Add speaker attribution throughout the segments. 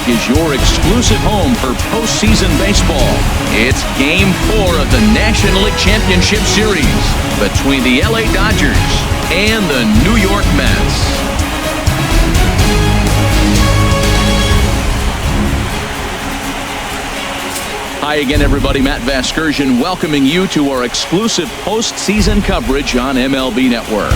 Speaker 1: Network is your exclusive home for postseason baseball. It's Game 4 of the National League Championship Series between the LA Dodgers and the New York Mets. Hi again, everybody. Matt Vasgersian welcoming you to our exclusive postseason coverage on MLB Network.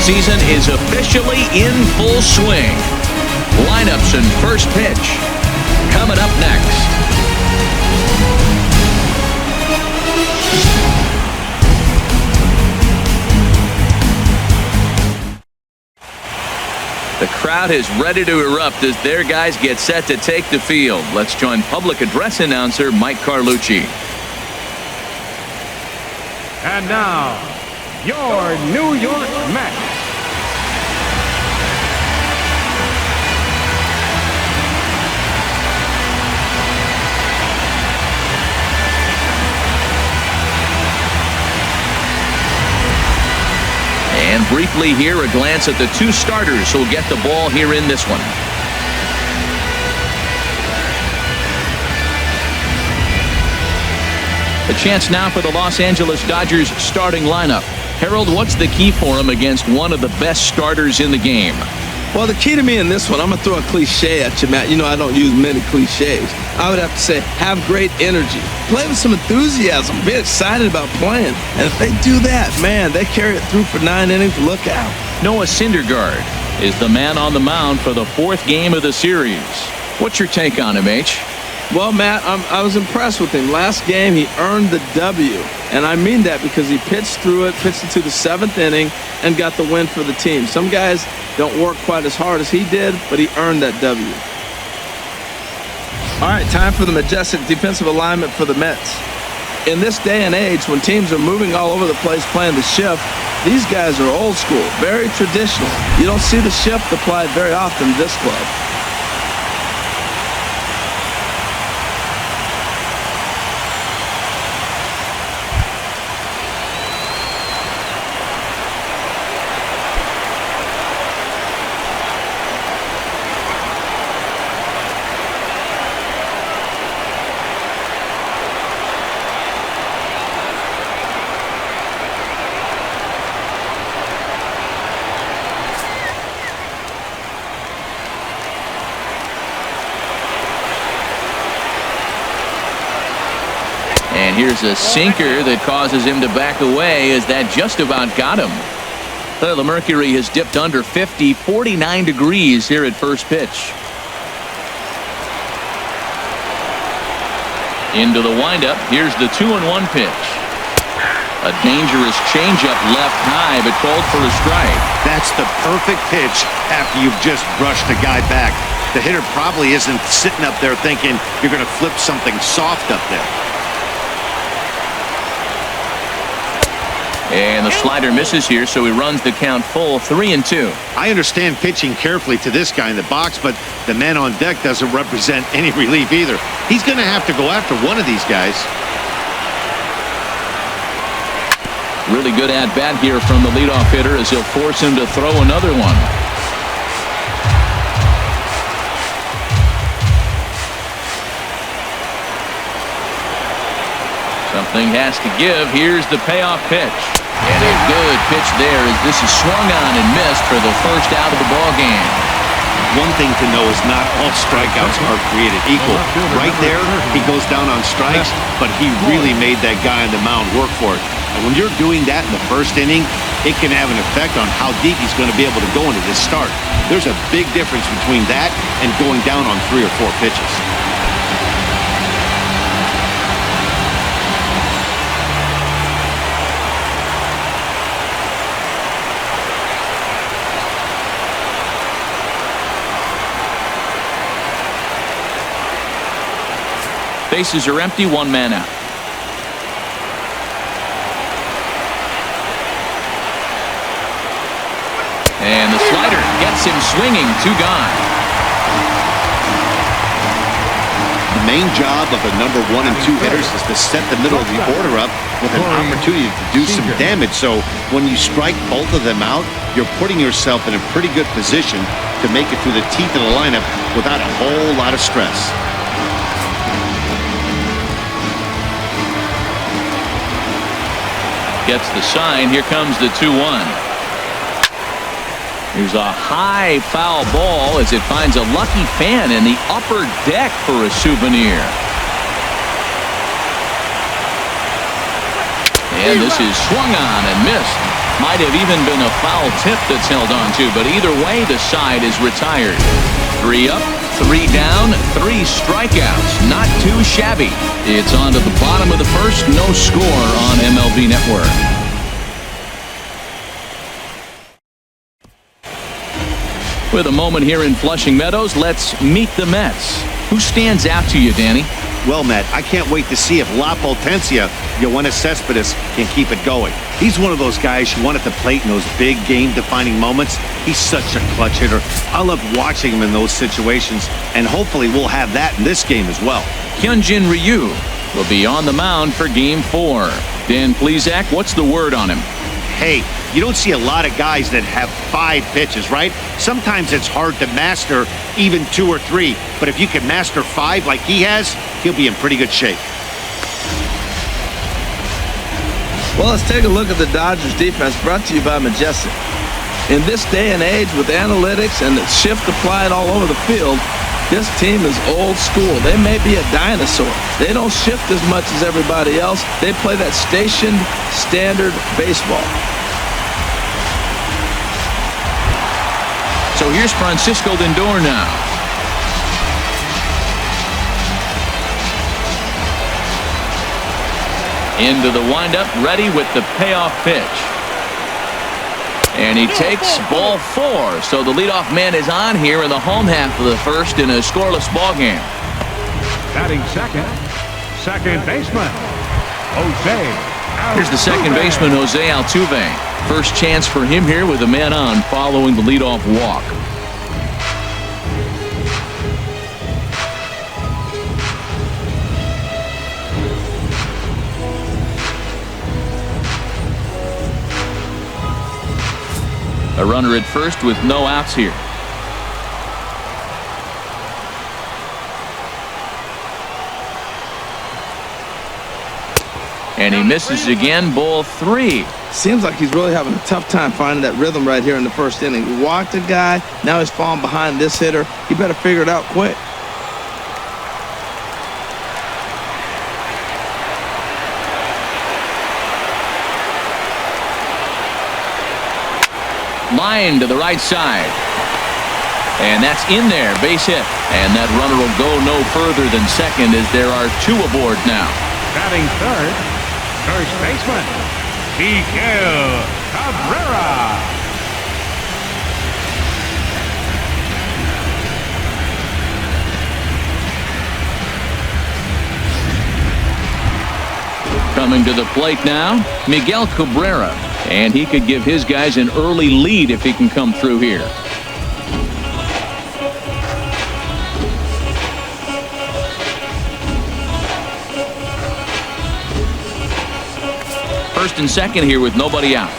Speaker 1: Season is officially in full swing. Lineups and first pitch coming up next. The crowd is ready to erupt as their guys get set to take the field. Let's join public address announcer Mike Carlucci.
Speaker 2: And now, your New York Mets.
Speaker 1: And briefly here, a glance at the two starters who'll get the ball here in this one. A chance now for the Los Angeles Dodgers starting lineup. Harold, what's the key for him against one of the best starters in the game?
Speaker 3: Well, the key to me in this one, I'm going to throw a cliche at you, Matt. You know I don't use many cliches. I would have to say, have great energy. Play with some enthusiasm. Be excited about playing. And if they do that, man, they carry it through for 9 innings. Look out.
Speaker 1: Noah Syndergaard is the man on the mound for the 4th game of the series. What's your take on him, H?
Speaker 3: Well, Matt, I was impressed with him. Last game, he earned the W. And I mean that because he pitched through it, pitched into the 7th inning, and got the win for the team. Some guys don't work quite as hard as he did, but he earned that W. All right, time for the majestic defensive alignment for the Mets. In this day and age, when teams are moving all over the place playing the shift, these guys are old school, very traditional. You don't see the shift applied very often in this club.
Speaker 1: And here's a sinker that causes him to back away as that just about got him. The mercury has dipped under 50, 49 degrees here at first pitch. Into the windup. Here's the 2-1 pitch. A dangerous changeup left high, but called for a strike.
Speaker 4: That's the perfect pitch after you've just brushed a guy back. The hitter probably isn't sitting up there thinking you're going to flip something soft up there.
Speaker 1: And the slider misses here, so he runs the count full, 3-2.
Speaker 4: I understand pitching carefully to this guy in the box, but the man on deck doesn't represent any relief either. He's going to have to go after one of these guys.
Speaker 1: Really good at-bat here from the leadoff hitter as he'll force him to throw another one. Something has to give. Here's the payoff pitch. And a good pitch there as this is swung on and missed for the first out of the ball game.
Speaker 4: One thing to know is not all strikeouts are created equal. Right there, he goes down on strikes, but he really made that guy on the mound work for it. And when you're doing that in the first inning, it can have an effect on how deep he's going to be able to go into this start. There's a big difference between that and going down on 3 or 4 pitches.
Speaker 1: Bases are empty, 1 man out. him swinging. 2 gone.
Speaker 4: The main job of the number 1 and 2 hitters is to set the middle of the order up with an opportunity to do some damage. So when you strike both of them out, you're putting yourself in a pretty good position to make it through the teeth of the lineup without a whole lot of stress.
Speaker 1: Gets the sign. Here comes the 2-1. Here's a high foul ball as it finds a lucky fan in the upper deck for a souvenir. And this is swung on and missed. Might have even been a foul tip that's held on to, but either way, the side is retired. 3 up, 3 down, 3 strikeouts. Not too shabby. It's on to the bottom of the first. No score on MLB Network. With a moment here in Flushing Meadows, let's meet the Mets. Who stands out to you, Danny?
Speaker 4: Well, Matt, I can't wait to see if La Potencia, Yoenis Cespedes, can keep it going. He's one of those guys you want at the plate in those big game-defining moments. He's such a clutch hitter. I love watching him in those situations, and hopefully we'll have that in this game as well.
Speaker 1: Hyunjin Ryu will be on the mound for Game 4. Dan Plesac, what's the word on him?
Speaker 4: Hey, you don't see a lot of guys that have 5 pitches, right? Sometimes it's hard to master even 2 or 3, but if you can master 5 like he has, he'll be in pretty good shape.
Speaker 3: Well, let's take a look at the Dodgers defense, brought to you by Majestic. In this day and age with analytics and the shift applied all over the field, this team is old school. They may be a dinosaur. They don't shift as much as everybody else. They play that stationed standard baseball.
Speaker 1: So here's Francisco Lindor now. Into the windup, ready with the payoff pitch. And he takes ball 4. So the leadoff man is on here in the home half of the first in a scoreless ball game.
Speaker 2: Batting second baseman, Jose Altuve.
Speaker 1: Here's the second baseman, Jose Altuve. First chance for him here with a man on following the leadoff walk. A runner at first with no outs here. And he misses again, ball 3.
Speaker 3: Seems like he's really having a tough time finding that rhythm right here in the first inning. He walked a guy, now he's falling behind this hitter. He better figure it out quick.
Speaker 1: Line to the right side. And that's in there, base hit. And that runner will go no further than second as there are 2 aboard now.
Speaker 2: Batting third, first baseman, Miguel Cabrera.
Speaker 1: Coming to the plate now, Miguel Cabrera. And he could give his guys an early lead if he can come through here. First and second here with nobody out.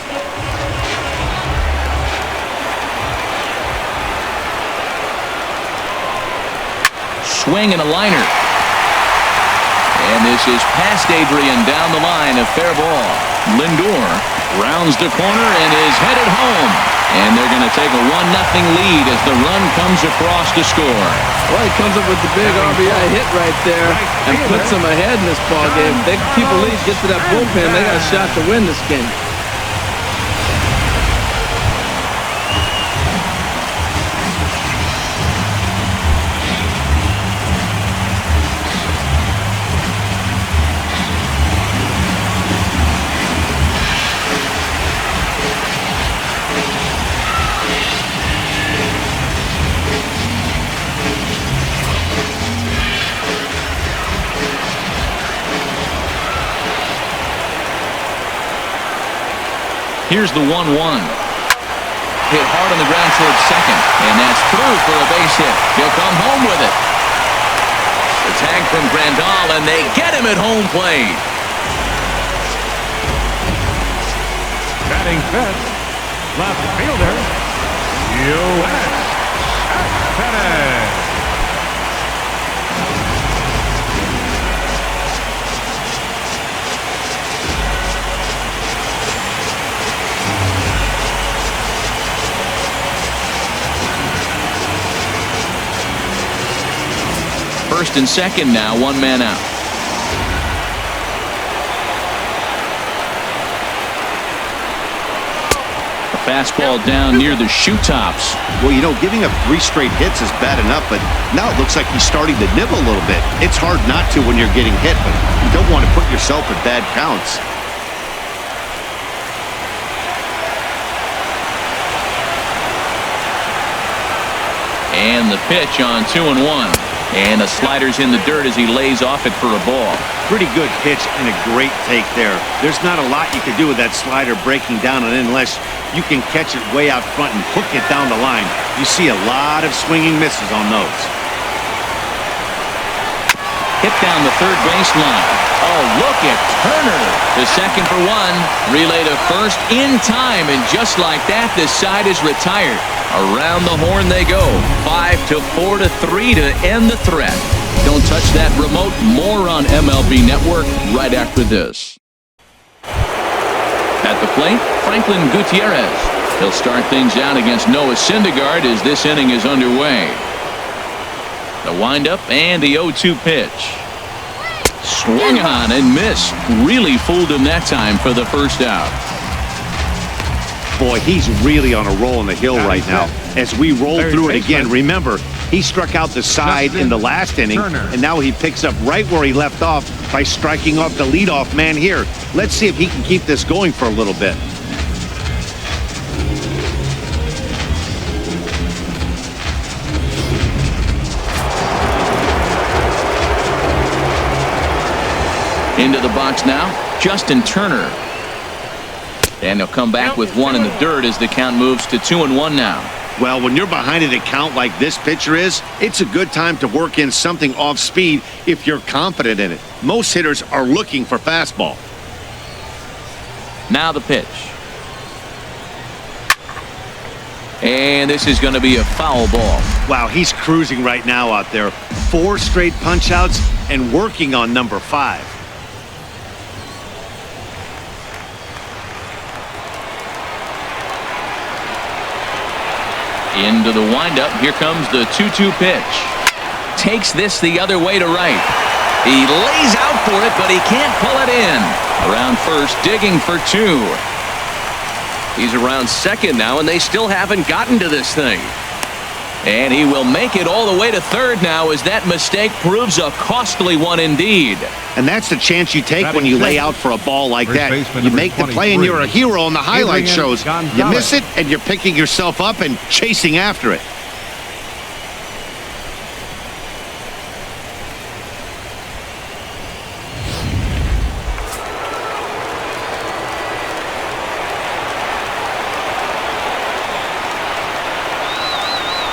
Speaker 1: Swing and a liner. And this is past Adrian down the line, a fair ball. Lindor rounds the corner and is headed home. And they're going to take a 1-0 lead as the run comes across to score.
Speaker 3: Well, he comes up with the big RBI hit right there and puts them ahead in this ball game. If they can keep a lead, get to that bullpen, they got a shot to win this game.
Speaker 1: Here's the 1-1. hit hard on the ground towards second. And that's through for a base hit. He'll come home with it. The tag from Grandal, and they get him at home plate.
Speaker 2: Batting fifth, left fielder, U.S. Pettis.
Speaker 1: First and second now, one man out. A fastball down near the shoe tops.
Speaker 4: Well, you know, giving up 3 straight hits is bad enough, but now it looks like he's starting to nibble a little bit. It's hard not to when you're getting hit, but you don't want to put yourself at bad counts.
Speaker 1: And the pitch on 2-1. And the slider's in the dirt as he lays off it for a ball.
Speaker 4: Pretty good pitch and a great take there. There's not a lot you can do with that slider breaking down on it unless you can catch it way out front and hook it down the line. You see a lot of swinging misses on those.
Speaker 1: Hit down the third baseline. Oh, look at Turner. The second for one. Relay to first in time, and just like that, this side is retired. Around the horn they go. 5-4-3 to end the threat. Don't touch that remote. More on MLB Network right after this. At the plate, Franklin Gutierrez. He'll start things out against Noah Syndergaard as this inning is underway. The windup and the 0-2 pitch. Swung on and missed. Really fooled him that time for the first out.
Speaker 4: Boy, he's really on a roll on the hill right now. As we roll through it again, remember, he struck out the side in the last inning, and now he picks up right where he left off by striking off the leadoff man here. Let's see if he can keep this going for a little bit.
Speaker 1: Into the box now, Justin Turner. And he'll come back with one in the dirt as the count moves to 2-1 now.
Speaker 4: Well, when you're behind an account like this pitcher is, it's a good time to work in something off speed if you're confident in it. Most hitters are looking for fastball.
Speaker 1: Now the pitch. And this is going to be a foul ball.
Speaker 4: Wow, he's cruising right now out there. 4 straight punch outs and working on number 5.
Speaker 1: Into the windup. Here comes the 2-2 pitch. Takes this the other way to right. He lays out for it, but he can't pull it in. Around first, digging for 2. He's around second now, and they still haven't gotten to this thing. And he will make it all the way to third now as that mistake proves a costly one indeed.
Speaker 4: And that's the chance you take when you lay out for a ball like that. You make the play and you're a hero on the highlight shows. You miss it and you're picking yourself up and chasing after it.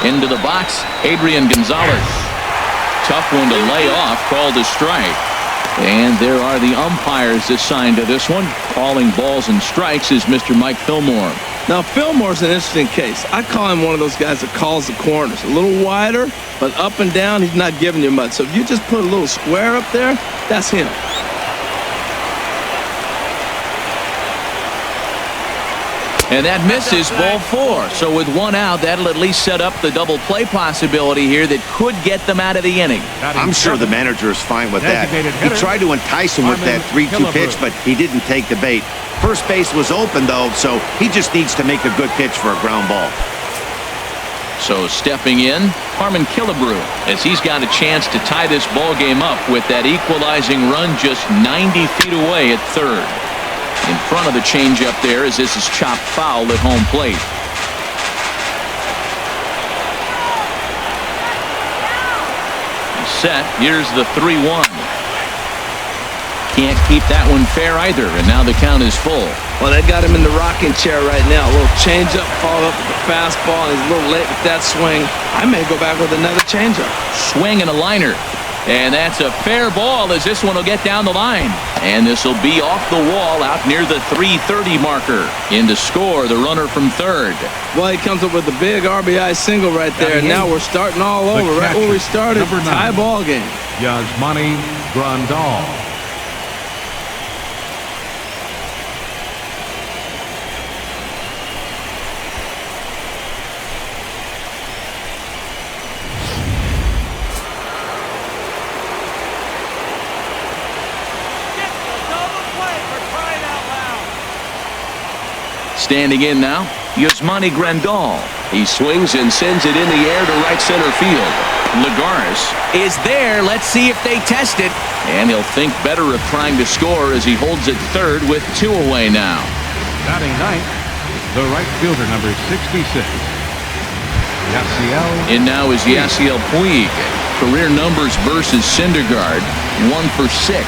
Speaker 1: Into the box, Adrian Gonzalez. Tough one to lay off, called a strike. And there are the umpires assigned to this one. Calling balls and strikes is Mr. Mike Fillmore.
Speaker 3: Now, Fillmore's an interesting case. I call him one of those guys that calls the corners. A little wider, but up and down, he's not giving you much. So if you just put a little square up there, that's him.
Speaker 1: And that misses ball 4. So with one out, that'll at least set up the double play possibility here that could get them out of the inning.
Speaker 4: I'm sure the manager is fine with that. He tried to entice him with that 3-2 pitch, but he didn't take the bait. First base was open, though, so he just needs to make a good pitch for a ground ball.
Speaker 1: So stepping in, Harmon Killebrew, as he's got a chance to tie this ball game up with that equalizing run just 90 feet away at third. In front of the changeup there as this is chopped foul at home plate. Set. Here's the 3-1. Can't keep that one fair either, and now the count is full.
Speaker 3: Well, they got him in the rocking chair right now. A little changeup, followed up with the fastball, and he's a little late with that swing. I may go back with another changeup.
Speaker 1: Swing and a liner. And that's a fair ball as this one will get down the line. And this will be off the wall out near the 330 marker. In to score, the runner from third.
Speaker 3: Well, he comes up with a big RBI single right there. And now we're starting all over. Right where we started, tie ball game.
Speaker 2: Yasmani Grandal.
Speaker 1: Standing in now, Yasmani Grandal. He swings and sends it in the air to right center field. Lagares is there. Let's see if they test it. And he'll think better of trying to score as he holds it third with 2 away now.
Speaker 2: Batting ninth, the right fielder, number 66. Yasiel.
Speaker 1: In now is Yasiel Puig. Career numbers versus Syndergaard, 1 for 6.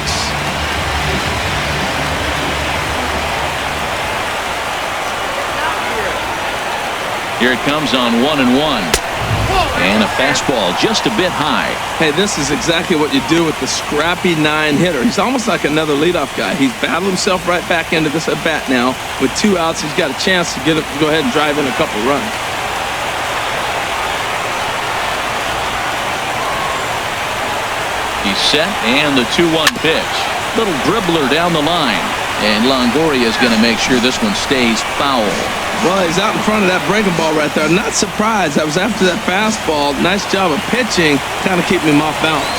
Speaker 1: Here it comes on 1-1. And a fastball just a bit high.
Speaker 3: Hey, this is exactly what you do with the scrappy 9-hitter. He's almost like another leadoff guy. He's battled himself right back into this at-bat now. With 2 outs, he's got a chance to go ahead and drive in a couple runs.
Speaker 1: He's set, and the 2-1 pitch. Little dribbler down the line. And Longoria is going to make sure this one stays foul.
Speaker 3: Well, he's out in front of that breaking ball right there. Not surprised. I was after that fastball. Nice job of pitching, kind of keeping him off balance.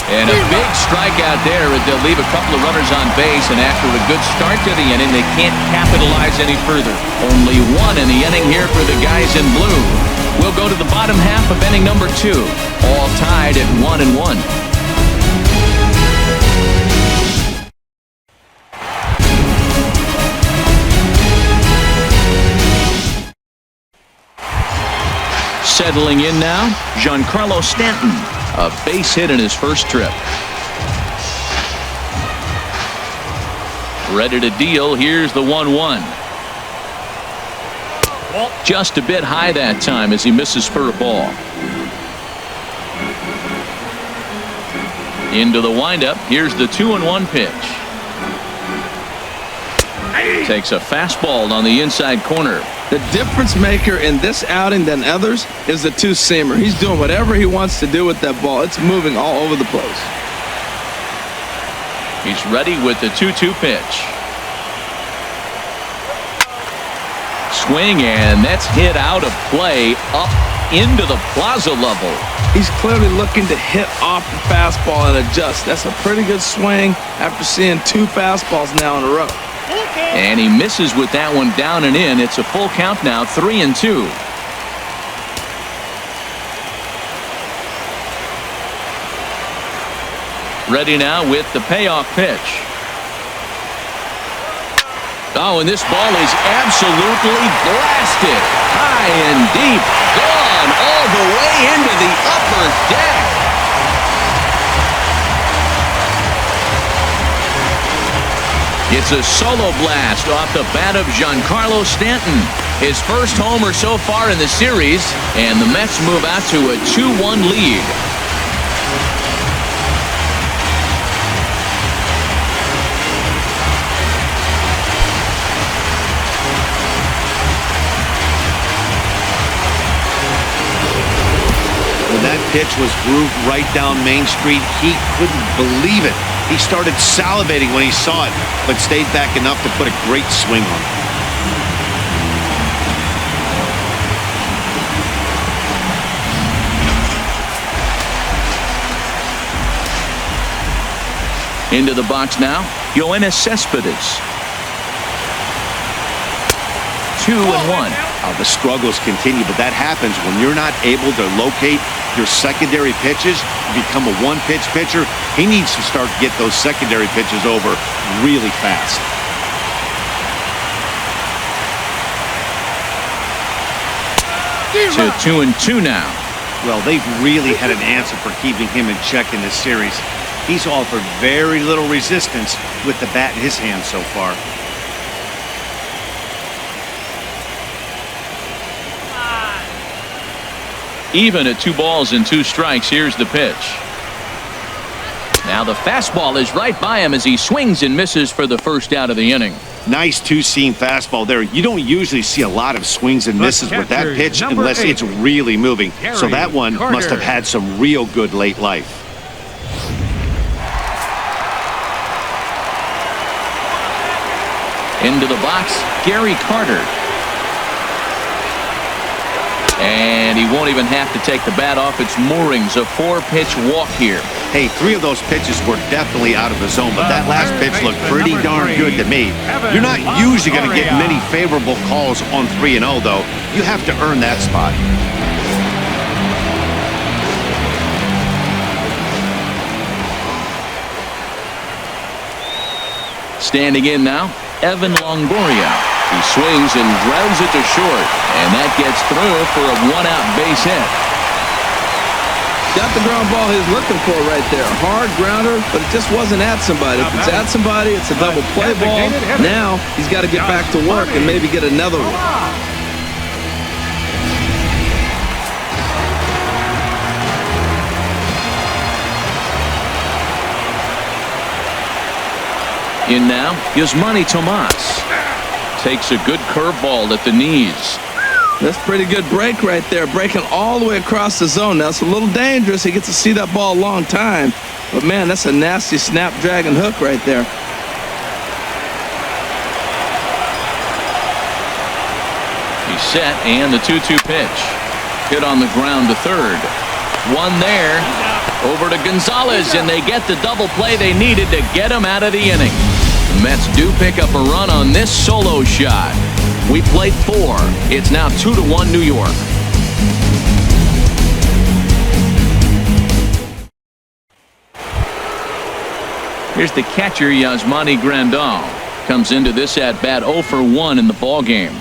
Speaker 1: And a big strikeout there. They'll leave a couple of runners on base, and after a good start to the inning, they can't capitalize any further. Only 1 in the inning here for the guys in blue. We'll go to the bottom half of inning number 2. All tied at 1-1. Settling in now, Giancarlo Stanton. A base hit in his first trip. Ready to deal. Here's the 1-1. Just a bit high that time as he misses for a ball. Into the windup. Here's the 2-1 pitch. Takes a fastball on the inside corner.
Speaker 3: The difference maker in this outing than others is the 2-seamer. He's doing whatever he wants to do with that ball. It's moving all over the place.
Speaker 1: He's ready with the 2-2 pitch. Swing, and that's hit out of play up into the plaza level.
Speaker 3: He's clearly looking to hit off the fastball and adjust. That's a pretty good swing after seeing 2 fastballs now in a row.
Speaker 1: And he misses with that one down and in. It's a full count now, 3-2. Ready now with the payoff pitch. Oh, and this ball is absolutely blasted. High and deep. Gone all the way into the upper deck. It's a solo blast off the bat of Giancarlo Stanton. His first homer so far in the series, and the Mets move out to a 2-1 lead.
Speaker 4: When that pitch was grooved right down Main Street, he couldn't believe it. He started salivating when he saw it, but stayed back enough to put a great swing on it.
Speaker 1: Into the box now, Yoenis Cespedes. 2-1.
Speaker 4: The struggles continue, but that happens when you're not able to locate your secondary pitches. You become a one-pitch pitcher. He needs to start to get those secondary pitches over really fast.
Speaker 1: To 2-2 now.
Speaker 4: Well, they've really had an answer for keeping him in check in this series. He's offered very little resistance with the bat in his hand so far.
Speaker 1: Even at 2 balls and 2 strikes. Here's the pitch. Now the fastball is right by him as he swings and misses for the first out of the inning.
Speaker 4: Nice two-seam fastball there. You don't usually see a lot of swings and misses with that pitch unless it's really moving. So that one must have had some real good late life.
Speaker 1: Into the box, Gary Carter. And he won't even have to take the bat off its moorings. A 4-pitch walk here.
Speaker 4: Hey, 3 of those pitches were definitely out of the zone, but that last pitch looked pretty darn good to me. You're not usually going to get many favorable calls on 3-0, though. You have to earn that spot.
Speaker 1: Standing in now, Evan Longoria. He swings and grounds it to short, and that gets through for a 1-out base hit.
Speaker 3: Got the ground ball he's looking for right there. Hard grounder, but it just wasn't at somebody. If it's at somebody, it's a double play ball. Now he's got to get back to work and maybe get another one.
Speaker 1: In now, Yasmani Tomas. Takes a good curveball at the knees.
Speaker 3: That's a pretty good break right there, breaking all the way across the zone. Now, it's a little dangerous. He gets to see that ball a long time. But, man, that's a nasty snap-dragon hook right there.
Speaker 1: He's set, and the 2-2 pitch. Hit on the ground to third. One there. Over to Gonzalez, and they get the double play they needed to get him out of the inning. The Mets do pick up a run on this solo shot. We played 4. It's now 2-1 New York. Here's the catcher, Yasmani Grandal. Comes into this at-bat 0 for 1 in the ballgame.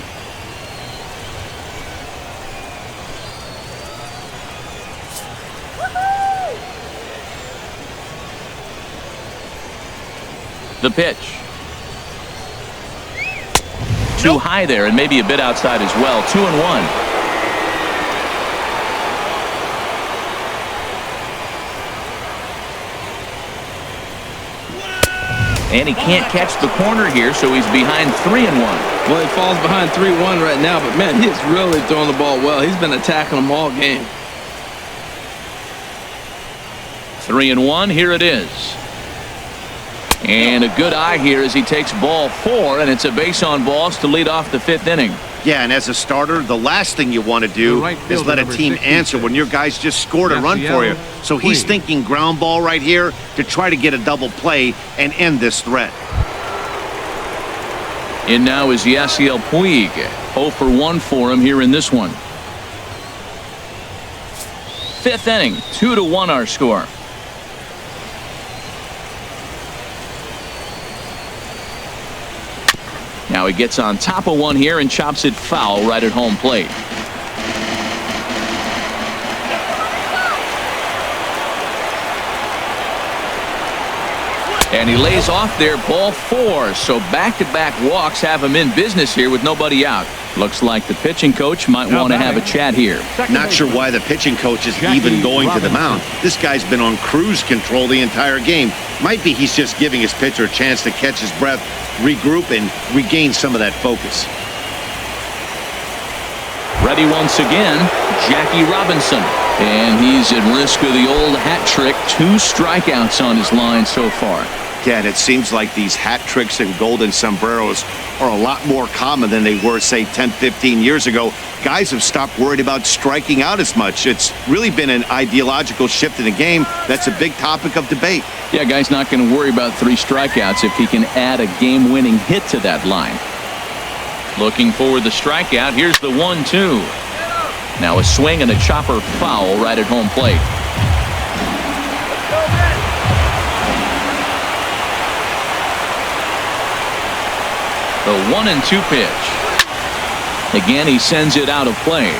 Speaker 1: The pitch. Too high there and maybe a bit outside as well. 2-1. And he can't catch the corner here, so he's behind 3-1.
Speaker 3: Well, he falls behind 3-1 right now, but, man, he's really throwing the ball well. He's been attacking them all game.
Speaker 1: 3-1. Here it is. And a good eye here as he takes ball 4, and it's a base on balls to lead off the 5th inning.
Speaker 4: Yeah, and as a starter, the last thing you want to do is let a team answer when your guys just scored a run for you. So he's thinking ground ball right here to try to get a double play and end this threat.
Speaker 1: In now is Yasiel Puig. 0 for 1 for him here in this one. 5th inning, 2-1 our score. Now he gets on top of one here and chops it foul right at home plate. And he lays off there, ball 4. So back-to-back walks have him in business here with nobody out. Looks like the pitching coach might want to have a chat here.
Speaker 4: Not sure why the pitching coach is even going to the mound. This guy's been on cruise control the entire game. Might be he's just giving his pitcher a chance to catch his breath, regroup, and regain some of that focus.
Speaker 1: Ready once again, Jackie Robinson. And he's at risk of the old hat trick. 2 strikeouts on his line so far.
Speaker 4: Yeah, and it seems like these hat tricks and golden sombreros are a lot more common than they were, say, 10, 15 years ago. Guys have stopped worried about striking out as much. It's really been an ideological shift in the game. That's a big topic of debate.
Speaker 1: Yeah, guy's not going to worry about 3 strikeouts if he can add a game-winning hit to that line. Looking for the strikeout. Here's the 1-2. Now a swing and a chopper foul right at home plate. The 1-2 pitch. Again, he sends it out of play.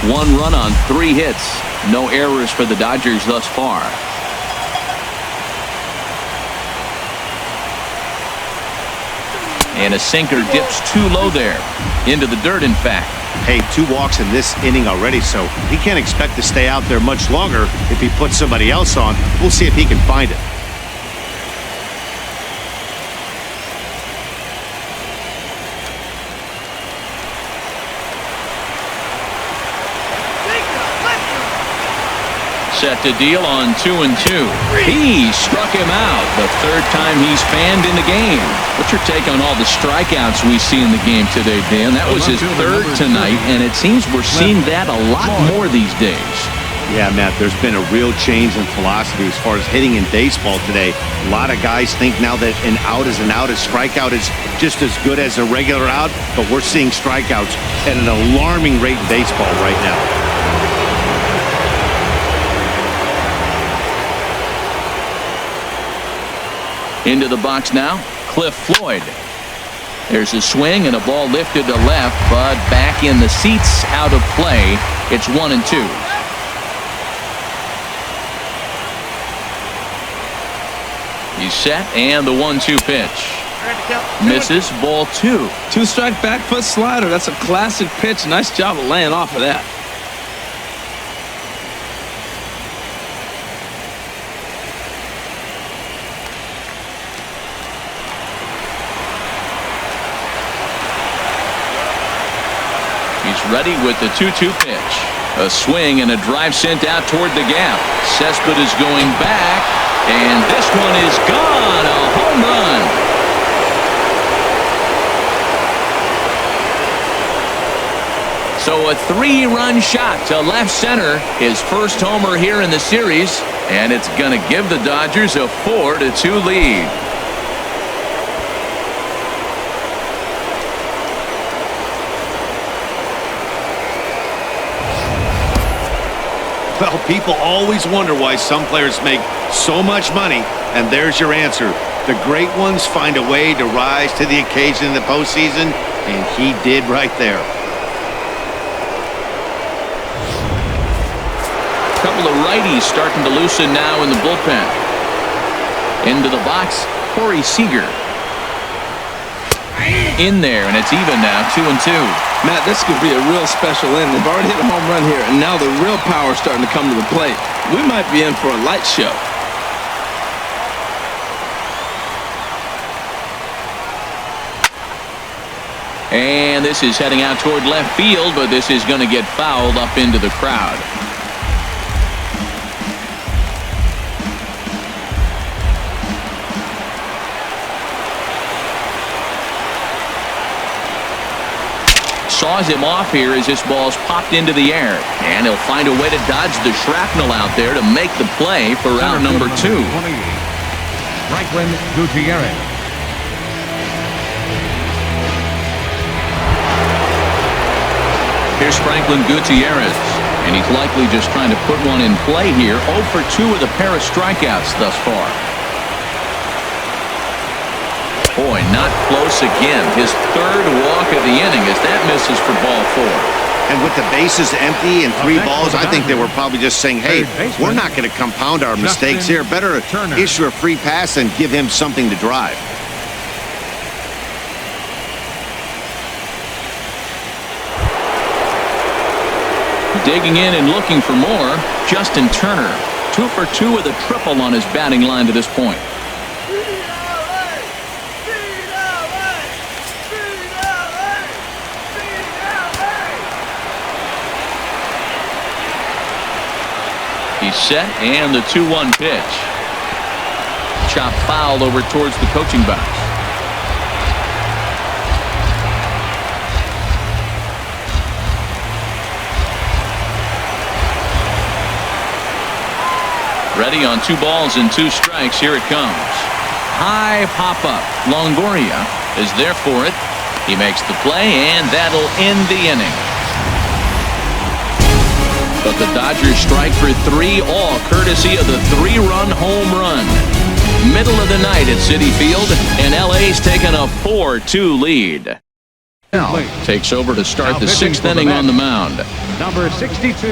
Speaker 1: 1 run on 3 hits. No errors for the Dodgers thus far. And a sinker dips too low there. Into the dirt, in fact.
Speaker 4: Hey, 2 walks in this inning already, so he can't expect to stay out there much longer if he puts somebody else on. We'll see if he can find it.
Speaker 1: Set to deal on 2-2. He struck him out the 3rd time he's fanned in the game. What's your take on all the strikeouts we see in the game today, Dan? That was his 3rd tonight, and it seems we're seeing that a lot more these days.
Speaker 4: Yeah, Matt, there's been a real change in philosophy as far as hitting in baseball today. A lot of guys think now that an out is an out, a strikeout is just as good as a regular out, but we're seeing strikeouts at an alarming rate in baseball right now.
Speaker 1: Into the box now, Cliff Floyd. There's a swing and a ball lifted to left, but back in the seats, out of play. It's 1-2. He's set, and the 1-2 pitch. Misses, ball 2.
Speaker 3: 2-strike back foot slider. That's a classic pitch. Nice job of laying off of that.
Speaker 1: He's ready with the 2-2 pitch. A swing and a drive sent out toward the gap. Cespedes is going back, and this one is gone. A home run. So a 3-run shot to left center. His first homer here in the series, and it's going to give the Dodgers a 4-2 lead.
Speaker 4: Well, people always wonder why some players make so much money, and there's your answer. The great ones find a way to rise to the occasion in the postseason, and he did right there.
Speaker 1: A couple of righties starting to loosen now in the bullpen. Into the box, Corey Seager. In there, and it's even now, 2-2.
Speaker 3: Matt, this could be a real special inning. They've already hit a home run here, and now the real power is starting to come to the plate. We might be in for a light show.
Speaker 1: And this is heading out toward left field, but this is going to get fouled up into the crowd. Saws him off here as this ball's popped into the air. And he'll find a way to dodge the shrapnel out there to make the play for round number 2.
Speaker 2: Franklin Gutierrez.
Speaker 1: Here's Franklin Gutierrez. And he's likely just trying to put one in play here. 0 for 2 with a pair of strikeouts thus far. Boy, not close again. His 3rd walk of the inning as that misses for ball 4.
Speaker 4: And with the bases empty and 3 balls, I think they were probably just saying, hey, we're not going to compound our mistakes here. Better issue a free pass and give him something to drive.
Speaker 1: Digging in and looking for more, Justin Turner. 2 for 2 with a triple on his batting line to this point. He's set, and the 2-1 pitch. Chop foul over towards the coaching box. Ready on 2 balls and 2 strikes. Here it comes. High pop-up. Longoria is there for it. He makes the play, and that'll end the inning. But the Dodgers strike for 3, all courtesy of the 3-run home run. Middle of the night at Citi Field, and LA's taken a 4-2 lead. Takes over to start
Speaker 2: Now
Speaker 1: the
Speaker 2: pitching
Speaker 1: 6th
Speaker 2: for the
Speaker 1: inning on the
Speaker 2: Mets.
Speaker 1: mound.
Speaker 2: Number 62,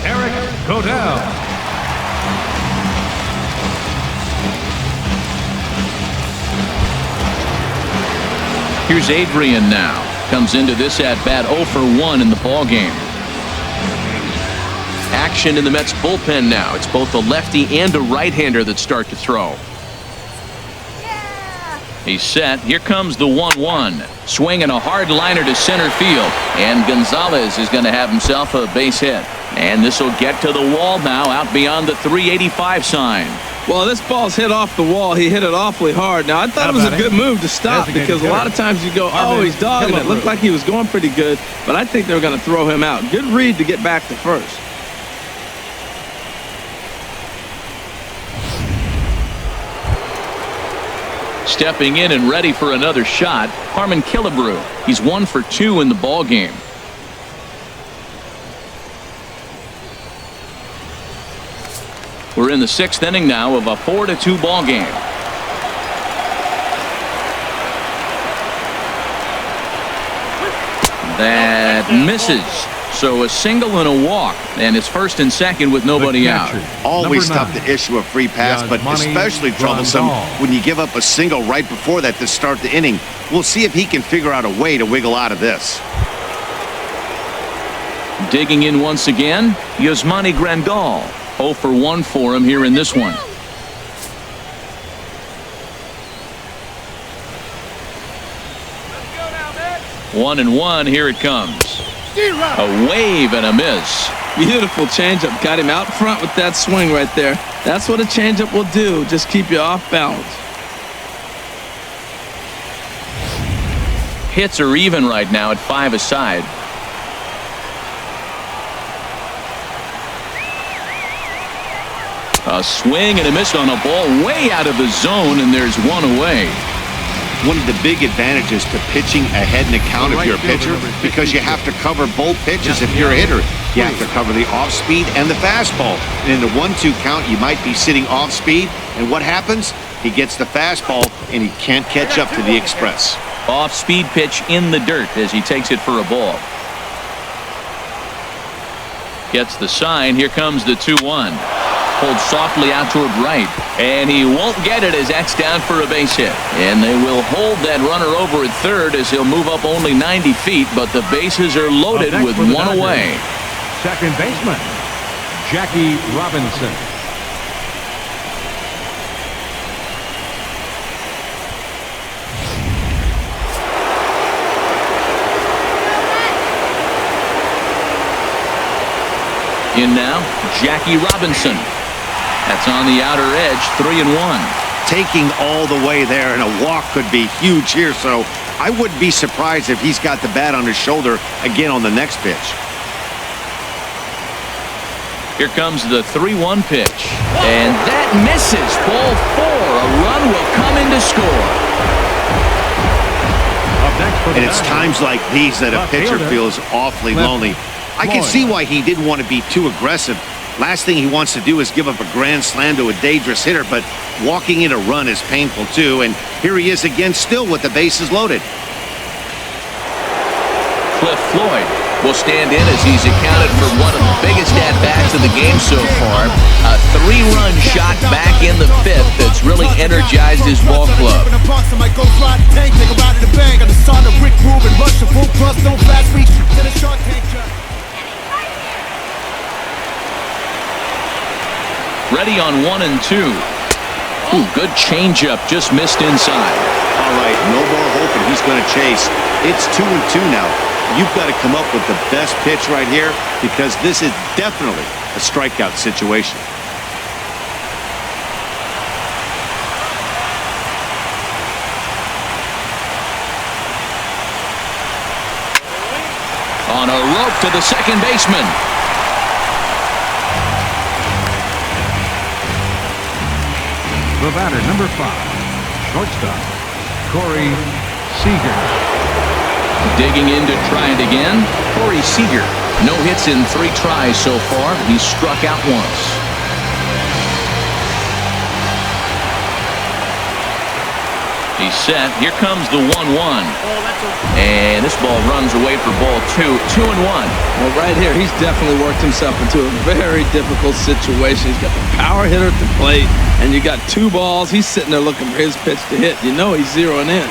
Speaker 2: Eric Godell.
Speaker 1: Here's Adrian now. Comes into this at-bat 0 for 1 in the ballgame. Action in the Mets bullpen now. It's both a lefty and a right-hander that start to throw. He's set. Here comes the 1-1. Swinging a hard liner to center field. And Gonzalez is going to have himself a base hit. And this will get to the wall now out beyond the 385 sign.
Speaker 3: Well, this ball's hit off the wall. He hit it awfully hard. Now, I thought it was a good move to stop because a lot of times you go, oh, he's dogging it. Looked like he was going pretty good, but I think they were going to throw him out. Good read to get back to first.
Speaker 1: Stepping in and ready for another shot, Harmon Killebrew. He's 1 for 2 in the ballgame. We're in the 6th inning now of a 4-2 ball game. That misses. So a single and a walk, and it's 1st and 2nd with nobody out.
Speaker 4: Always tough to issue a free pass, but especially troublesome when you give up a single right before that to start the inning. We'll see if he can figure out a way to wiggle out of this.
Speaker 1: Digging in once again, Yasmani Grandal. 0 for 1 for him here in this one. One and one, here it comes. A wave and a miss.
Speaker 3: Beautiful changeup. Got him out front with that swing right there. That's what a changeup will do. Just keep you off balance.
Speaker 1: Hits are even right now at 5 aside. A swing and a miss on a ball way out of the zone, and there's one away.
Speaker 4: One of the big advantages to pitching ahead in the count if you're a pitcher, because you have to cover both pitches if you're a hitter. You have to cover the off-speed and the fastball. And in the 1-2 count, you might be sitting off-speed, and what happens? He gets the fastball, and he can't catch up to the express.
Speaker 1: Off-speed pitch in the dirt as he takes it for a ball. Gets the sign. Here comes the 2-1. Pulled softly out toward right, and he won't get it as that's down for a base hit. And they will hold that runner over at third as he'll move up only 90 feet, but the bases are loaded with one away.
Speaker 2: Second baseman, Jackie Robinson.
Speaker 1: In now, Jackie Robinson. That's on the outer edge, 3-1.
Speaker 4: Taking all the way there, and a walk could be huge here, so I wouldn't be surprised if he's got the bat on his shoulder again on the next pitch.
Speaker 1: Here comes the 3-1 pitch, and that misses. Ball 4. A run will come in to score.
Speaker 4: And it's times like these that a pitcher feels awfully lonely. I can see why he didn't want to be too aggressive. Last thing he wants to do is give up a grand slam to a dangerous hitter, but walking in a run is painful too, and here he is again still with the bases loaded.
Speaker 1: Cliff Floyd will stand in as he's accounted for one of the biggest at-bats of the game so far. A 3-run shot back in the 5th that's really energized his ball club. Ready on 1 and 2. Ooh, good changeup, just missed inside.
Speaker 4: All right, no more hoping he's going to chase. It's 2-2 now. You've got to come up with the best pitch right here because this is definitely a strikeout situation.
Speaker 1: On a rope to the second baseman.
Speaker 2: The batter, number 5, shortstop, Corey Seager.
Speaker 1: Digging in to try it again, Corey Seager. No hits in 3 tries so far. He's struck out once. He He's set. Here comes the 1-1. And this ball runs away for ball 2. 2-1.
Speaker 3: Well, right here, he's definitely worked himself into a very difficult situation. He's got the power hitter at the plate, and you got 2 balls. He's sitting there looking for his pitch to hit. You know he's zeroing in.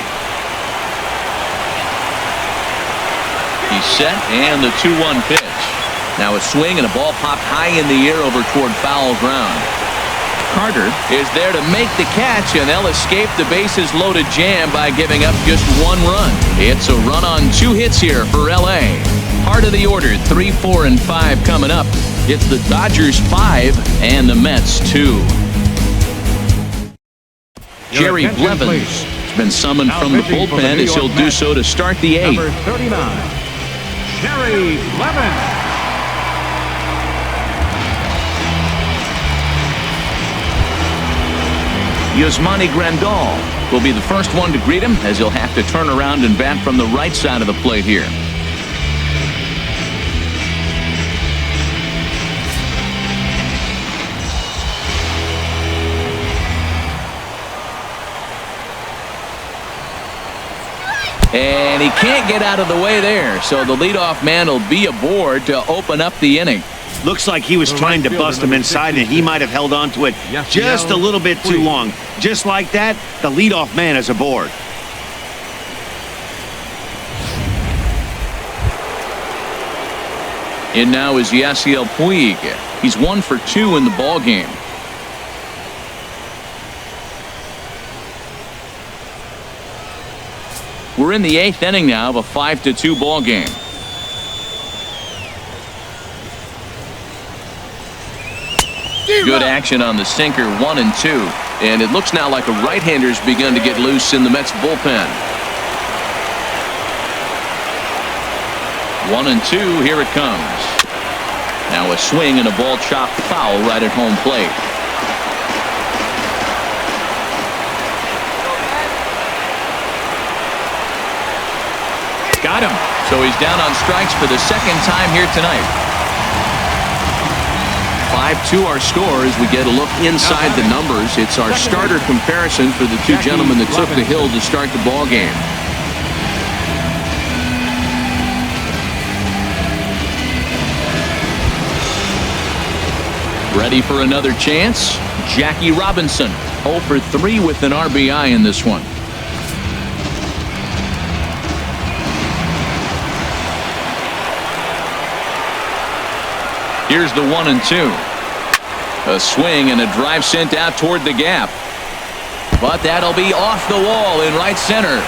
Speaker 1: He's set, and the 2-1 pitch. Now a swing and a ball popped high in the air over toward foul ground. Carter is there to make the catch, and they'll escape the bases loaded jam by giving up just 1 run. It's a run on 2 hits here for L.A. Heart of the order, 3, 4, and 5 coming up. It's the Dodgers 5 and the Mets 2. Jerry Blevins has been summoned from the bullpen as he'll do so to start the 8th.
Speaker 2: Number 39, Jerry Blevins.
Speaker 1: Yasmani Grandal will be the first one to greet him, as he'll have to turn around and bat from the right side of the plate here. And he can't get out of the way there, so the leadoff man will be aboard to open up the inning.
Speaker 4: Looks like he was trying to bust him inside, and he might have held on to it just a little bit too long. Just like that, the leadoff man is aboard.
Speaker 1: And now is Yasiel Puig. He's 1 for 2 in the ball game. We're in the 8th inning now of a 5-2 ball game. Good action on the sinker, 1 and 2. And it looks now like a right-hander's begun to get loose in the Mets bullpen. 1 and 2, here it comes. Now a swing and a ball chopped foul right at home plate. Got him. So he's down on strikes for the 2nd time here tonight. 5-2 our score as we get a look inside the numbers. It's our starter comparison for the 2 gentlemen that took the hill to start the ball game. Ready for another chance? Jackie Robinson, 0 for 3 with an RBI in this one. Here's the 1 and 2. A swing and a drive sent out toward the gap. But that'll be off the wall in right center.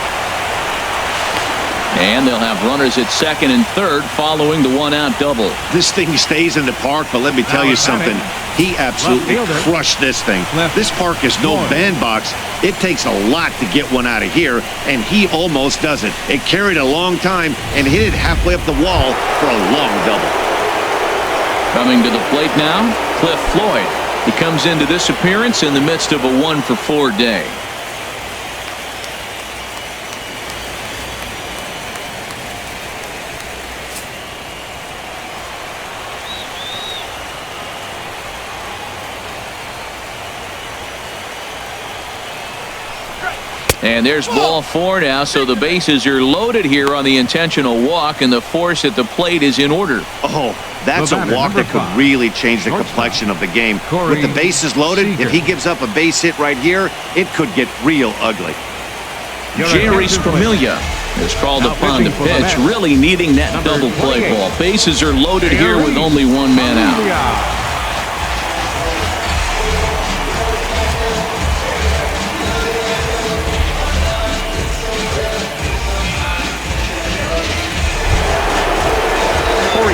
Speaker 1: And they'll have runners at 2nd and 3rd following the 1-out double.
Speaker 4: This thing stays in the park, but let me tell you something. He absolutely crushed this thing. This park is no bandbox. It takes a lot to get one out of here, and he almost does it. It carried a long time and hit it halfway up the wall for a long double.
Speaker 1: Coming to the plate now, Cliff Floyd. He comes into this appearance in the midst of a 1 for 4 day. And there's ball 4 now, so the bases are loaded here on the intentional walk, and the force at the plate is in order.
Speaker 4: Oh, that's a walk that could really change the complexion of the game. With the bases loaded, if he gives up a base hit right here, it could get real ugly.
Speaker 1: Jerry Spromilia is called upon to pitch, really needing that double play ball. Bases are loaded here with only 1 man out.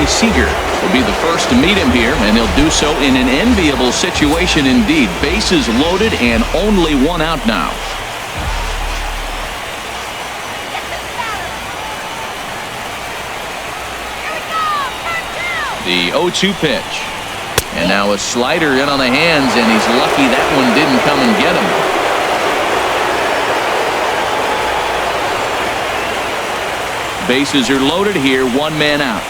Speaker 1: Seager will be the first to meet him here, and he'll do so in an enviable situation indeed. Bases loaded and only 1 out now. The 0-2 pitch. And now a slider in on the hands, and he's lucky that one didn't come and get him. Bases are loaded here, 1 man out.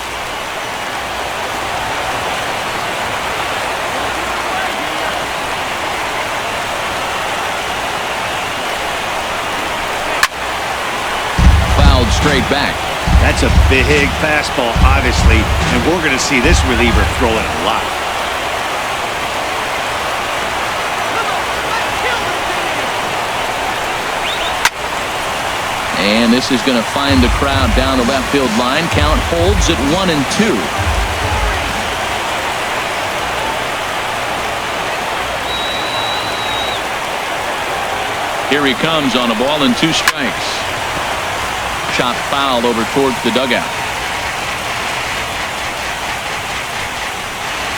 Speaker 1: called straight back.
Speaker 4: That's a big fastball, obviously, and we're going to see this reliever throw it a lot.
Speaker 1: And this is going to find the crowd down the left field line. Count holds at 1-2. Here he comes on a ball and 2 strikes. Chopped foul over towards the dugout.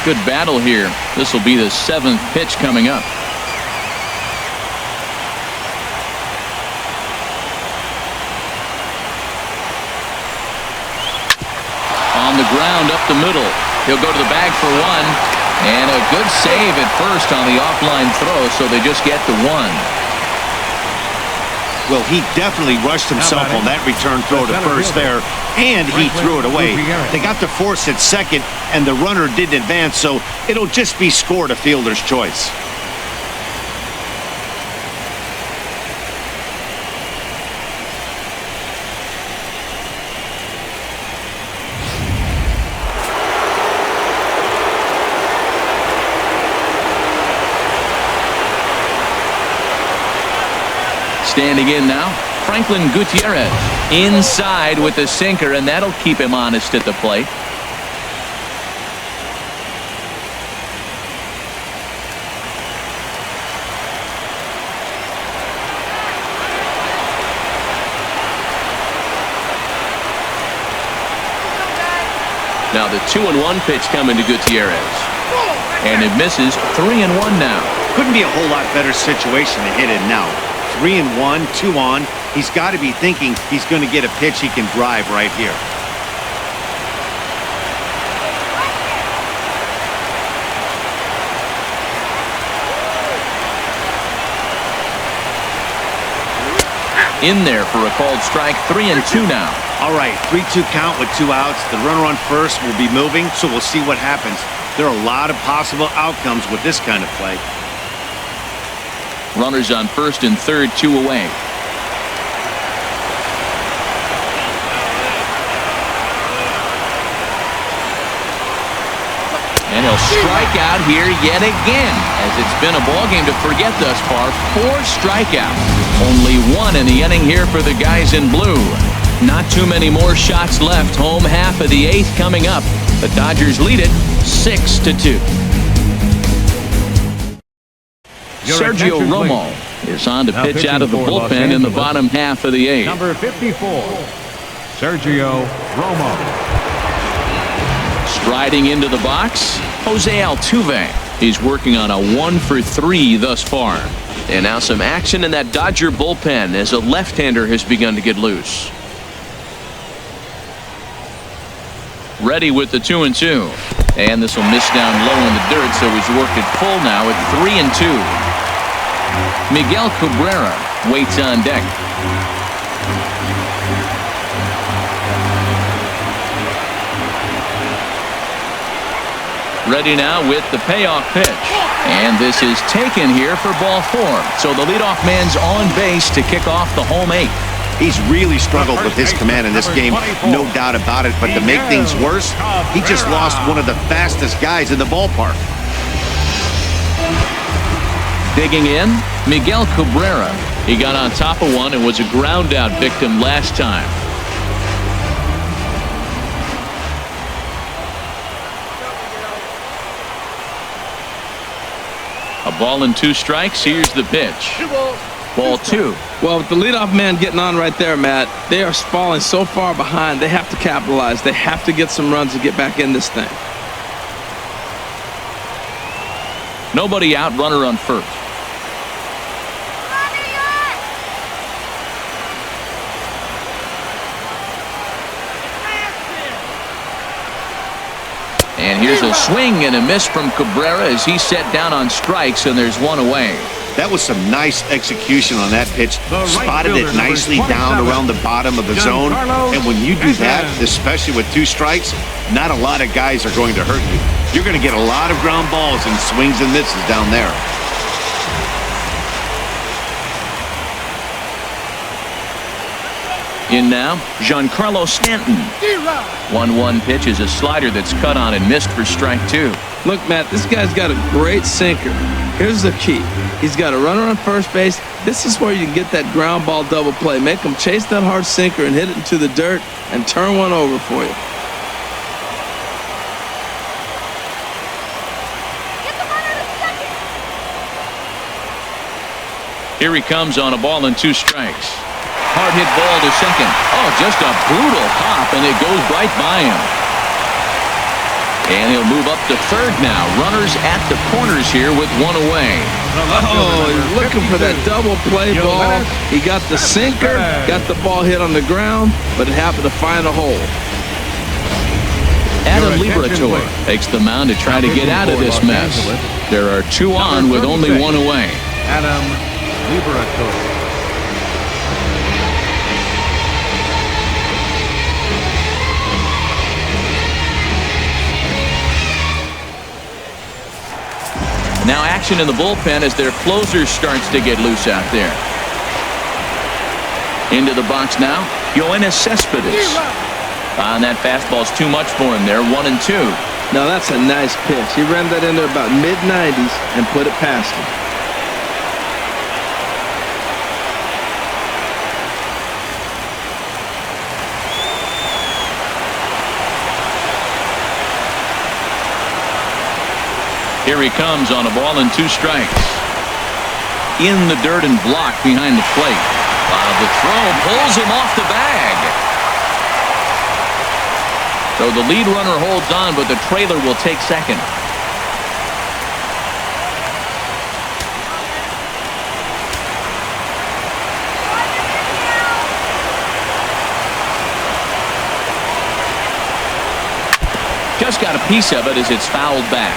Speaker 1: Good battle here. This will be the 7th pitch coming up. On the ground up the middle. He'll go to the bag for 1. And a good save at first on the offline throw, so they just get to 1.
Speaker 4: Well, he definitely rushed himself on that return throw to first there, and he threw it away. They got to force at second, and the runner didn't advance, so it'll just be scored a fielder's choice.
Speaker 1: Standing in now, Franklin Gutierrez. Inside with the sinker, and that'll keep him honest at the plate. Now the 2-1 pitch coming to Gutierrez. And it misses. 3-1 now.
Speaker 4: Couldn't be a whole lot better situation to hit it now. 3-1, 2 on. He's got to be thinking he's going to get a pitch he can drive right here.
Speaker 1: In there for a called strike. 3-2 now.
Speaker 4: All right, 3-2 count with 2 outs. The runner on first will be moving, so we'll see what happens. There are a lot of possible outcomes with this kind of play.
Speaker 1: Runners on first and third, 2 away. And he'll strike out here yet again, as it's been a ball game to forget thus far. 4 strikeouts. Only 1 in the inning here for the guys in blue. Not too many more shots left. Home half of the 8th coming up. The Dodgers lead it 6-2. Sergio Romo is on to pitch out of the bullpen in the bottom half of the 8th.
Speaker 2: Number 54, Sergio Romo.
Speaker 1: Striding into the box, Jose Altuve. He's working on a 1-for-3 thus far. And now some action in that Dodger bullpen as a left-hander has begun to get loose. Ready with the 2-2. And this will miss down low in the dirt, so he's worked it full now at 3-2. Miguel Cabrera waits on deck. Ready now with the payoff pitch. And this is taken here for ball 4. So the leadoff man's on base to kick off the home 8th.
Speaker 4: He's really struggled with his command in this game, no doubt about it. But to make things worse, he just lost one of the fastest guys in the ballpark.
Speaker 1: Digging in, Miguel Cabrera. He got on top of one and was a ground out victim last time. A ball and 2 strikes. Here's the pitch. Ball 2.
Speaker 3: Well, with the leadoff man getting on right there, Matt, they are falling so far behind. They have to capitalize. They have to get some runs to get back in this thing.
Speaker 1: Nobody out, runner on first. And here's a swing and a miss from Cabrera as he's set down on strikes, and there's 1 away.
Speaker 4: That was some nice execution on that pitch. Spotted it nicely down around the bottom of the zone. And when you do that, especially with 2 strikes, not a lot of guys are going to hurt you. You're going to get a lot of ground balls and swings and misses down there.
Speaker 1: In now, Giancarlo Stanton. 1-1 pitch is a slider that's cut on and missed for strike 2.
Speaker 3: Look, Matt, this guy's got a great sinker. Here's the key. He's got a runner on first base. This is where you can get that ground ball double play. Make him chase that hard sinker and hit it into the dirt and turn one over for you.
Speaker 1: Here he comes on a ball and 2 strikes. Hard hit ball to second. Oh, just a brutal pop, and it goes right by him. And he'll move up to third now. Runners at the corners here with 1 away.
Speaker 3: Oh, he's looking for that double play ball. He got the sinker, got the ball hit on the ground, but it happened to find a hole.
Speaker 1: Adam Liberatore takes the mound to try to get out of this mess. There are 2 on with only 1 away.
Speaker 2: Adam Liberatore.
Speaker 1: Now action in the bullpen as their closer starts to get loose out there. Into the box now, Yoenis Cespedes. And that fastball's too much for him there, 1-2.
Speaker 3: Now that's a nice pitch. He ran that in there about mid-90s and put it past him.
Speaker 1: Here he comes on a ball and 2 strikes. In the dirt and blocked behind the plate. The throw pulls him off the bag. So the lead runner holds on, but the trailer will take second. Just got a piece of it as it's fouled back.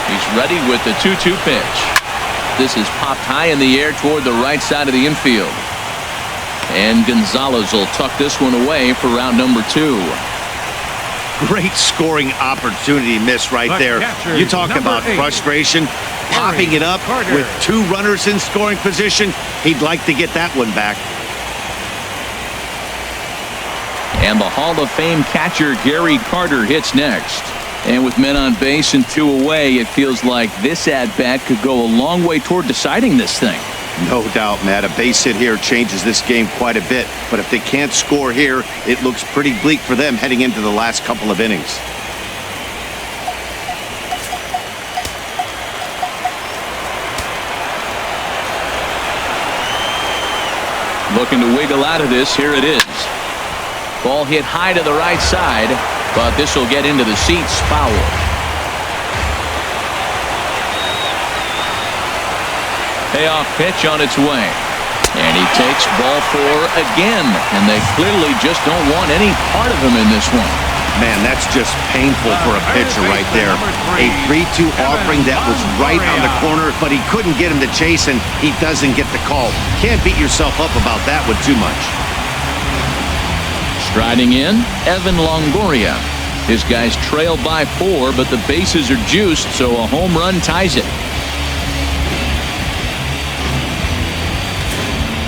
Speaker 1: He's ready with the 2-2 pitch. This is popped high in the air toward the right side of the infield. And Gonzalez will tuck this one away for round number 2.
Speaker 4: Great scoring opportunity miss right there. You talk about frustration. Popping it up with 2 runners in scoring position. He'd like to get that one back.
Speaker 1: And the Hall of Fame catcher Gary Carter hits next. And with men on base and 2 away, it feels like this at-bat could go a long way toward deciding this thing.
Speaker 4: No doubt, Matt. A base hit here changes this game quite a bit. But if they can't score here, it looks pretty bleak for them heading into the last couple of innings.
Speaker 1: Looking to wiggle out of this. Here it is. Ball hit high to the right side, but this will get into the seats. Foul. Payoff pitch on its way. And he takes ball 4 again. And they clearly just don't want any part of him in this one.
Speaker 4: Man, that's just painful for a pitcher right there. A 3-2 offering that was right on the corner, but he couldn't get him to chase, and he doesn't get the call. Can't beat yourself up about that one too much.
Speaker 1: Striding in, Evan Longoria. His guys trail by 4, but the bases are juiced, so a home run ties it.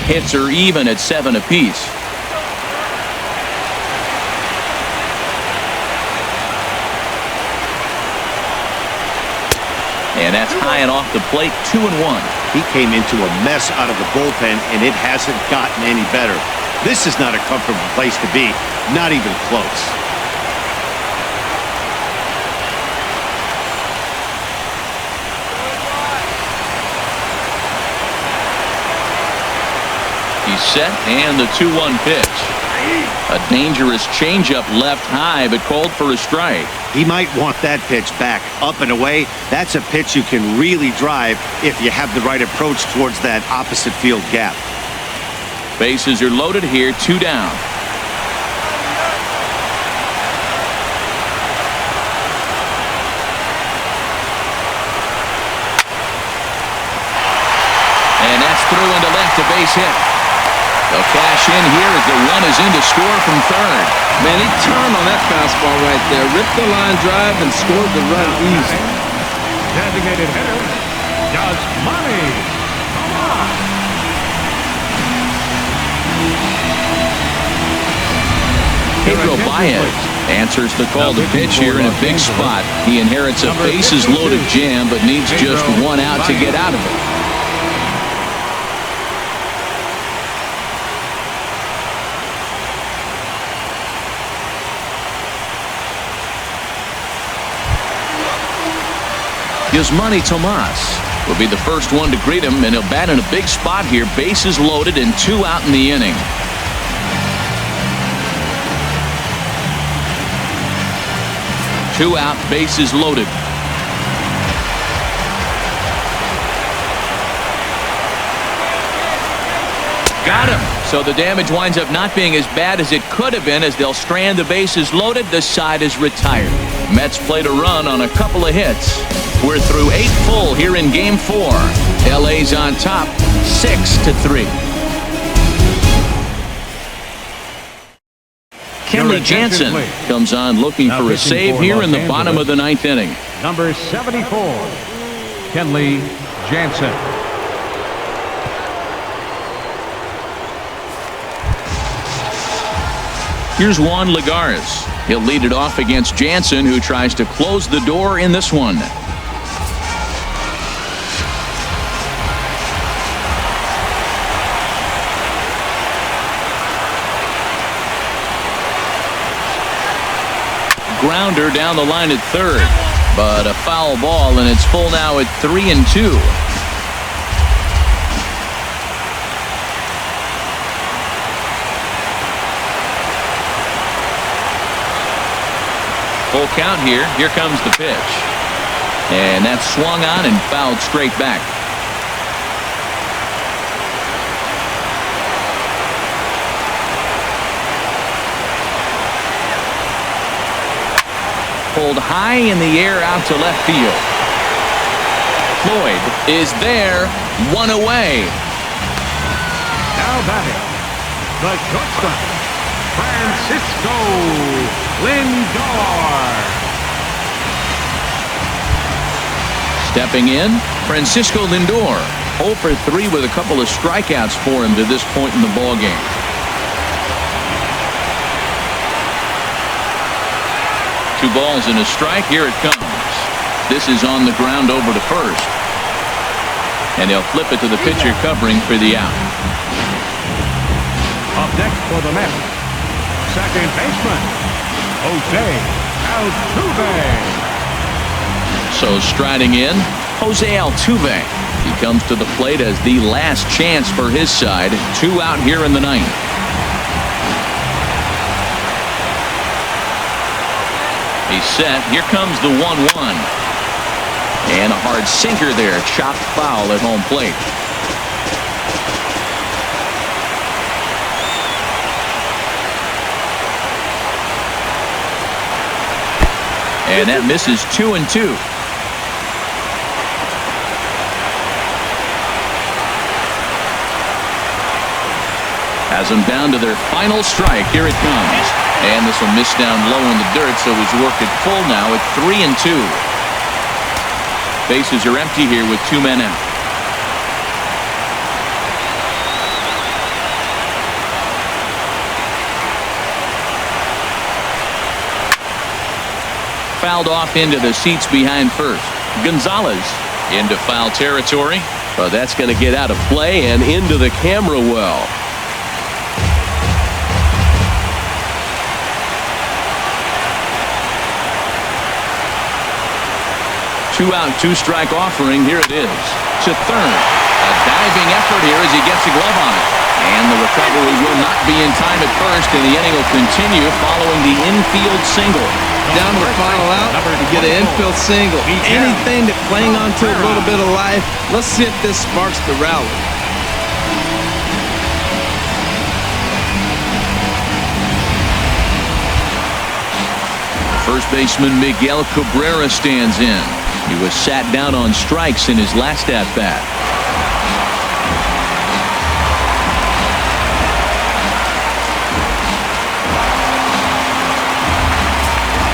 Speaker 1: Hits are even at 7 apiece. And that's high and off the plate, 2-1.
Speaker 4: He came into a mess out of the bullpen, and it hasn't gotten any better. This is not a comfortable place to be, not even close.
Speaker 1: He's set, and the 2-1 pitch. A dangerous changeup left high, but called for a strike.
Speaker 4: He might want that pitch back, up and away. That's a pitch you can really drive if you have the right approach towards that opposite field gap.
Speaker 1: Bases are loaded here, 2 down. And that's through into left, a base hit. The cash in here as the run is in to score from third.
Speaker 3: Man, he turned on that fastball right there, ripped the line drive, and scored the run easy.
Speaker 2: Designated hitter, Yasmani. Come on.
Speaker 1: Pedro Baez answers the call to pitch here in a big spot. He inherits a bases-loaded jam, but needs just one out to get out of it. Yasmani Tomas will be the first one to greet him, and he'll bat in a big spot here. Bases loaded and 2 out in the inning. Two out, bases loaded. Got him. So the damage winds up not being as bad as it could have been, as they'll strand the bases loaded. The side is retired. Mets played a run on a couple of hits. We're through 8 full here in Game 4. LA's on top, 6-3. Kenley Jansen comes on looking for a save here in the bottom of the 9th inning.
Speaker 2: Number 74, Kenley Jansen.
Speaker 1: Here's Juan Lagares. He'll lead it off against Jansen, who tries to close the door in this one. Grounder down the line at third, but a foul ball, and it's full now at 3-2. Full count here. Here comes the pitch, and that's swung on and fouled straight back. Pulled high in the air out to left field. Floyd is there, 1 away.
Speaker 2: Now batting, the shortstop, Francisco Lindor.
Speaker 1: Stepping in, Francisco Lindor, 0 for 3 with a couple of strikeouts for him to this point in the ballgame. Two balls and a strike. Here it comes. This is on the ground over to first, and they'll flip it to the pitcher covering for the out.
Speaker 2: Up next for the Mets, second baseman, Jose Altuve.
Speaker 1: So striding in, Jose Altuve. He comes to the plate as the last chance for his side. 2 out here in the 9th. He's set. Here comes the 1-1. And a hard sinker there. Chopped foul at home plate. And that misses 2-2. Has them down to their final strike. Here it comes. And this will miss down low in the dirt, so he's worked it full now at 3-2. Bases are empty here with 2 men out. Fouled off into the seats behind first. Gonzalez into foul territory, but that's going to get out of play and into the camera well. 2 out, 2 strike offering. Here it is to third. A diving effort here as he gets a glove on it. And the recovery will not be in time at first, and the inning will continue following the infield single.
Speaker 3: Down to the final out to get an infield single. Anything to cling on to a little bit of life. Let's see if this sparks the rally.
Speaker 1: First baseman Miguel Cabrera stands in. He was sat down on strikes in his last at-bat.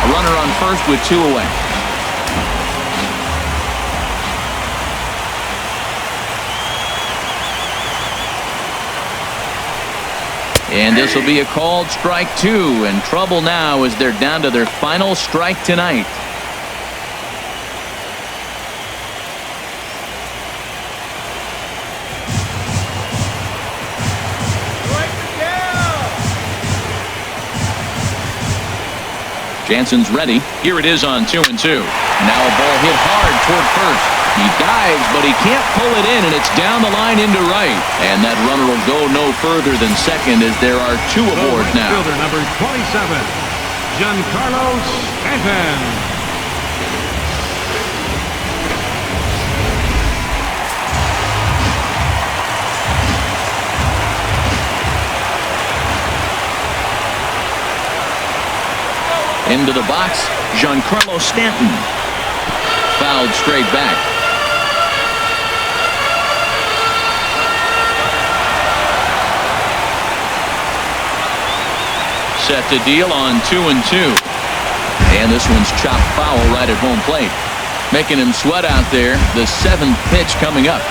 Speaker 1: A runner on first with 2 away. And this will be a called strike 2. And trouble now as they're down to their final strike tonight. Jansen's ready. Here it is on 2-2. Now a ball hit hard toward first. He dives, but he can't pull it in, and it's down the line into right. And that runner will go no further than second as there are 2 aboard now.
Speaker 2: Fielder number 27, Giancarlo Stanton.
Speaker 1: Into the box, Giancarlo Stanton. Fouled straight back. Set to deal on 2-2. And this one's chopped foul right at home plate. Making him sweat out there. The 7th pitch coming up.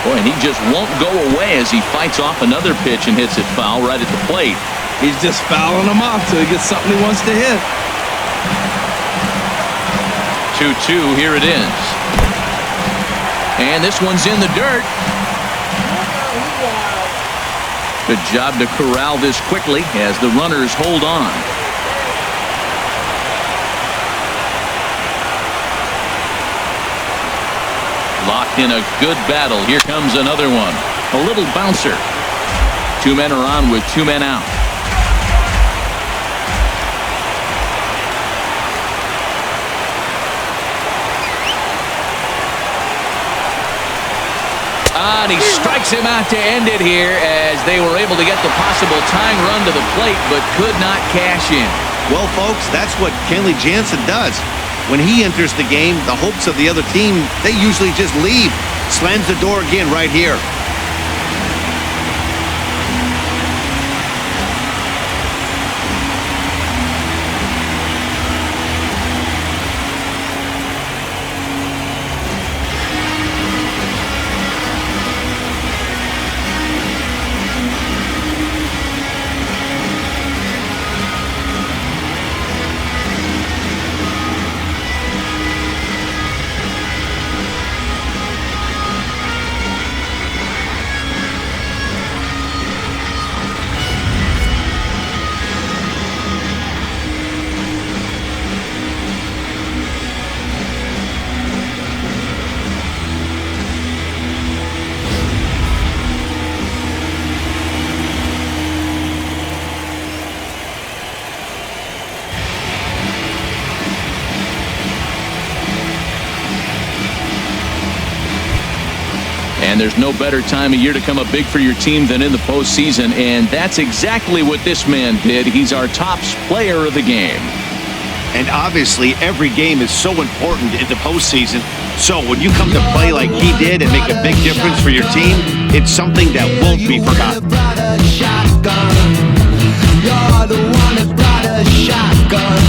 Speaker 1: Boy, and he just won't go away as he fights off another pitch and hits it foul right at the plate.
Speaker 3: He's just fouling them off till he gets something he wants to hit.
Speaker 1: 2-2, here it is. And this one's in the dirt. Good job to corral this quickly as the runners hold on. Locked in a good battle. Here comes another one. A little bouncer. 2 men are on with 2 men out. And he strikes him out to end it here as they were able to get the possible tying run to the plate but could not cash in.
Speaker 4: Well, folks, that's what Kenley Jansen does. When he enters the game, the hopes of the other team, they usually just leave. Slams the door again right here.
Speaker 1: And there's no better time of year to come up big for your team than in the postseason, and that's exactly what this man did. He's our top player of the game.
Speaker 4: And obviously, every game is so important in the postseason. So when you come to play like he did and make a big difference for your team, it's something that won't be forgotten.
Speaker 5: You're the one that brought a shotgun.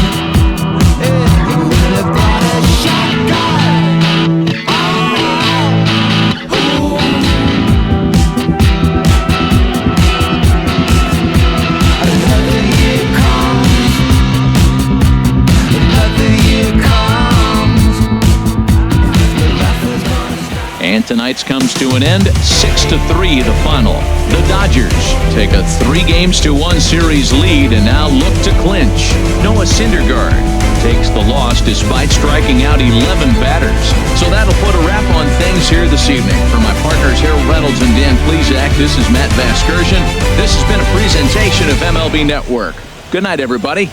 Speaker 1: And tonight's comes to an end, 6-3 the final. The Dodgers take a 3-1 series lead and now look to clinch. Noah Syndergaard takes the loss despite striking out 11 batters. So that'll put a wrap on things here this evening. For my partners Harold Reynolds and Dan Plesac, this is Matt Vasgersian. This has been a presentation of MLB Network. Good night, everybody.